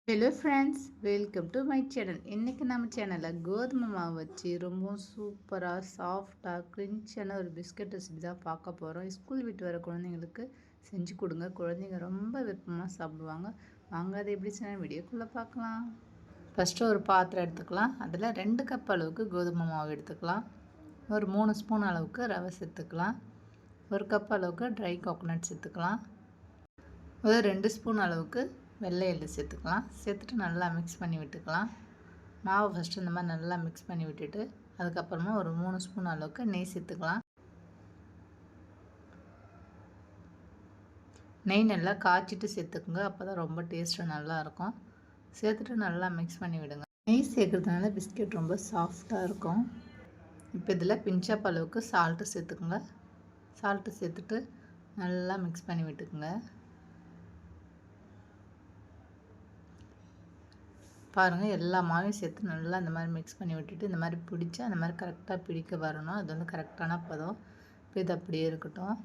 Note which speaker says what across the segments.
Speaker 1: Hello friends, welcome to my channel. இன்றைக்கி நம்ம சேனலில் கோதுமை மாவு வச்சு ரொம்ப சூப்பராக சாஃப்டாக கிரின்ச்சான ஒரு பிஸ்கட் ரெசிபி தான் பார்க்க போகிறோம். ஸ்கூல் விட்டு வர குழந்தைங்களுக்கு செஞ்சு கொடுங்க. குழந்தைங்க ரொம்ப விருப்பமாக சாப்பிடுவாங்க. வாங்க அதை எப்படி செய்யணும் வீடியோக்குள்ளே பார்க்கலாம். ஃபஸ்ட்டு ஒரு பாத்திரம் எடுத்துக்கலாம். அதில் 2 கப் அளவுக்கு கோதுமை மாவு எடுத்துக்கலாம். ஒரு 3 ஸ்பூன் அளவுக்கு ரவை சேர்த்துக்கலாம். 1 கப் அளவுக்கு ட்ரை கோகோனட் சேர்த்துக்கலாம். ஒரு 2 ஸ்பூன் அளவுக்கு வெள்ளை எள்ளு சேர்த்துக்கலாம். சேர்த்துட்டு நல்லா மிக்ஸ் பண்ணி விட்டுக்கலாம். மாவு ஃபஸ்ட்டு இந்த மாதிரி நல்லா மிக்ஸ் பண்ணி விட்டுட்டு அதுக்கப்புறமா ஒரு 3 ஸ்பூன் அளவுக்கு நெய் சேர்த்துக்கலாம். நெய் நல்லா காய்ச்சிட்டு சேர்த்துக்குங்க. அப்போ தான் ரொம்ப டேஸ்ட்டு நல்லாயிருக்கும். சேர்த்துட்டு நல்லா மிக்ஸ் பண்ணி விடுங்க. நெய் சேர்க்குறதுனால பிஸ்கெட் ரொம்ப சாஃப்டாக இருக்கும். இப்போ இதில் பிஞ்சாப் அளவுக்கு சால்ட்டு சேர்த்துக்குங்க. சால்ட்டு சேர்த்துட்டு நல்லா மிக்ஸ் பண்ணி விட்டுக்குங்க. பாருங்கள், எல்லா மாவையும் சேர்த்து நல்லா இந்த மாதிரி மிக்ஸ் பண்ணி விட்டுட்டு இந்த மாதிரி பிடிச்சி அந்த மாதிரி கரெக்டாக பிடிக்க வரணும். அது வந்து கரெக்டான பதம். இப்போ இது அப்படியே இருக்கட்டும்.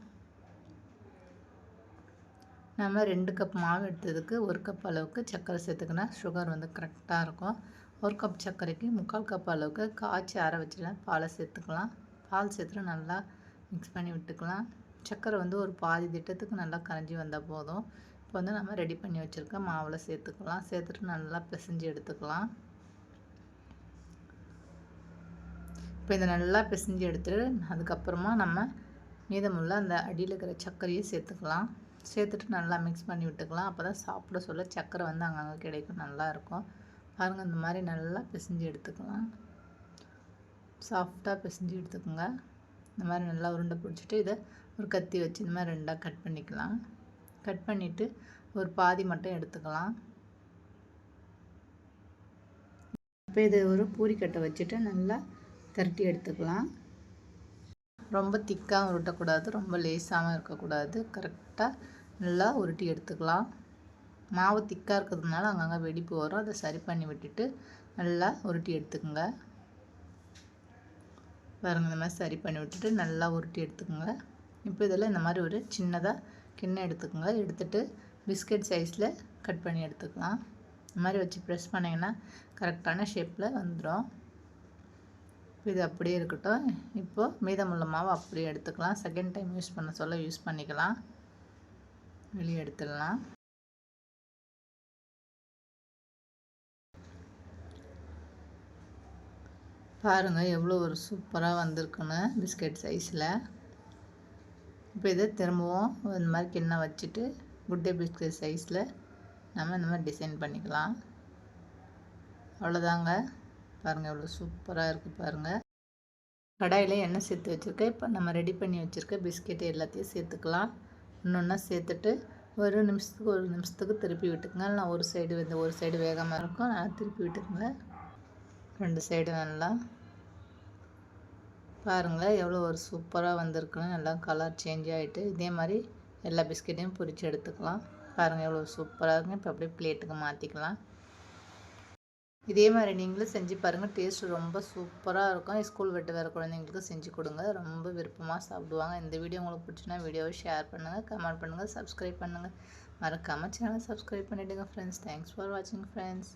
Speaker 1: நம்ம 2 கப் மாவு எடுத்ததுக்கு 1 கப் அளவுக்கு சர்க்கரை சேர்த்துக்கினா சுகர் வந்து கரெக்டாக இருக்கும். 1 கப் சர்க்கரைக்கு 3/4 கப் அளவுக்கு காய்ச்சி ஆற வச்சுலாம் பாலை சேர்த்துக்கலாம். பால் சேர்த்துட்டு நல்லா மிக்ஸ் பண்ணி விட்டுக்கலாம். சர்க்கரை வந்து ஒரு பாதி திட்டத்துக்கு நல்லா கரைஞ்சி வந்தால் போதும். இப்போ வந்து நம்ம ரெடி பண்ணி வச்சுருக்க மாவில் சேர்த்துக்கலாம். சேர்த்துட்டு நல்லா பிசைஞ்சு எடுத்துக்கலாம். இப்போ இதை நல்லா பிசைஞ்சு எடுத்துட்டு அதுக்கப்புறமா நம்ம மீதமுள்ள அந்த அடியில் இருக்கிற சர்க்கரையை சேர்த்துக்கலாம். சேர்த்துட்டு நல்லா மிக்ஸ் பண்ணி விட்டுக்கலாம். அப்போ தான் சாப்பிட சொல்ல சர்க்கரை வந்து அங்கங்கே கிடைக்கும், நல்லாயிருக்கும். பாருங்கள், இந்த மாதிரி நல்லா பிசைஞ்சு எடுத்துக்கலாம். சாஃப்டாக பிசைஞ்சு எடுத்துக்கோங்க. இந்த மாதிரி நல்லா உருண்டை பிடிச்சிட்டு இதை ஒரு கத்தி வச்சு இந்த மாதிரி 2ஆக கட் பண்ணிக்கலாம். கட் பண்ணிவிட்டு ஒரு பாதி மட்டும் எடுத்துக்கலாம். இப்போ இதை ஒரு பூரிக்கட்டை வச்சுட்டு நல்லா திரட்டி எடுத்துக்கலாம். ரொம்ப திக்காகவும் உருட்டக்கூடாது, ரொம்ப லேசாகவும் இருக்கக்கூடாது. கரெக்டாக நல்லா உருட்டி எடுத்துக்கலாம். மாவு திக்காக இருக்கிறதுனால அங்கங்கே வெடிப்பு வரும். அதை சரி பண்ணி விட்டுட்டு நல்லா உருட்டி எடுத்துக்கோங்க. பாருங்கள், இந்த மாதிரி சரி பண்ணி விட்டுட்டு நல்லா உருட்டி எடுத்துக்கோங்க. இப்போ இதில் இந்த மாதிரி ஒரு சின்னதாக கிண்ணம் எடுத்துக்கோங்க. எடுத்துகிட்டு பிஸ்கட் சைஸில் கட் பண்ணி எடுத்துக்கலாம். இந்த மாதிரி வச்சு ப்ரெஸ் பண்ணிங்கன்னா கரெக்டான ஷேப்பில் வந்துடும். இது அப்படியே இருக்கட்டும். இப்போது மீதமுள்ள மாவு அப்படியே எடுத்துக்கலாம். செகண்ட் டைம் யூஸ் பண்ண சொல்ல யூஸ் பண்ணிக்கலாம். வெளியே எடுத்துடலாம். பாருங்கள், எவ்வளோ ஒரு சூப்பராக வந்திருக்குன்னு பிஸ்கட் சைஸில். இப்போ இதை திரும்பவும் இந்த மாதிரி கிண்ணம் வச்சுட்டு குட் டே பிஸ்கட் சைஸில் நம்ம இந்த மாதிரி டிசைன் பண்ணிக்கலாம். அவ்வளோதாங்க. பாருங்கள், எவ்வளோ சூப்பராக இருக்குது பாருங்கள். கடாயில் எண்ணெய் சேர்த்து வச்சுருக்கேன். இப்போ நம்ம ரெடி பண்ணி வச்சுருக்க பிஸ்கெட்டு எல்லாத்தையும் சேர்த்துக்கலாம். இன்னொன்றா சேர்த்துட்டு ஒரு நிமிஷத்துக்கு திருப்பி விட்டுக்குங்க. இல்லை ஒரு சைடு வந்து ஒரு சைடு வேகமாக இருக்கும், நல்லா திருப்பி விட்டுக்குங்க. 2 சைடு நல்லா. பாருங்கள், எவ்வளோ ஒரு சூப்பராக வந்திருக்குன்னு. நல்லா கலர் சேஞ்ச் ஆகிட்டு இதே மாதிரி எல்லா பிஸ்கெட்டையும் பொரித்து எடுத்துக்கலாம். பாருங்கள், எவ்வளோ சூப்பராக இருக்குங்க. இப்போ அப்படியே பிளேட்டுக்கு மாற்றிக்கலாம். இதே மாதிரி நீங்களும் செஞ்சு பாருங்கள். டேஸ்ட்டு ரொம்ப சூப்பராக இருக்கும். ஸ்கூல் விட்டு வர குழந்தைங்களுக்கு செஞ்சு கொடுங்க. ரொம்ப விருப்பமாக சாப்பிடுவாங்க. இந்த வீடியோ உங்களுக்கு பிடிச்சினா வீடியோவை ஷேர் பண்ணுங்கள், கமெண்ட் பண்ணுங்கள், சப்ஸ்கிரைப் பண்ணுங்கள். மறக்காமல் சேனலை சப்ஸ்கிரைப் பண்ணிவிடுங்க ஃப்ரெண்ட்ஸ். தேங்க்ஸ் ஃபார் வாட்சிங் ஃப்ரெண்ட்ஸ்.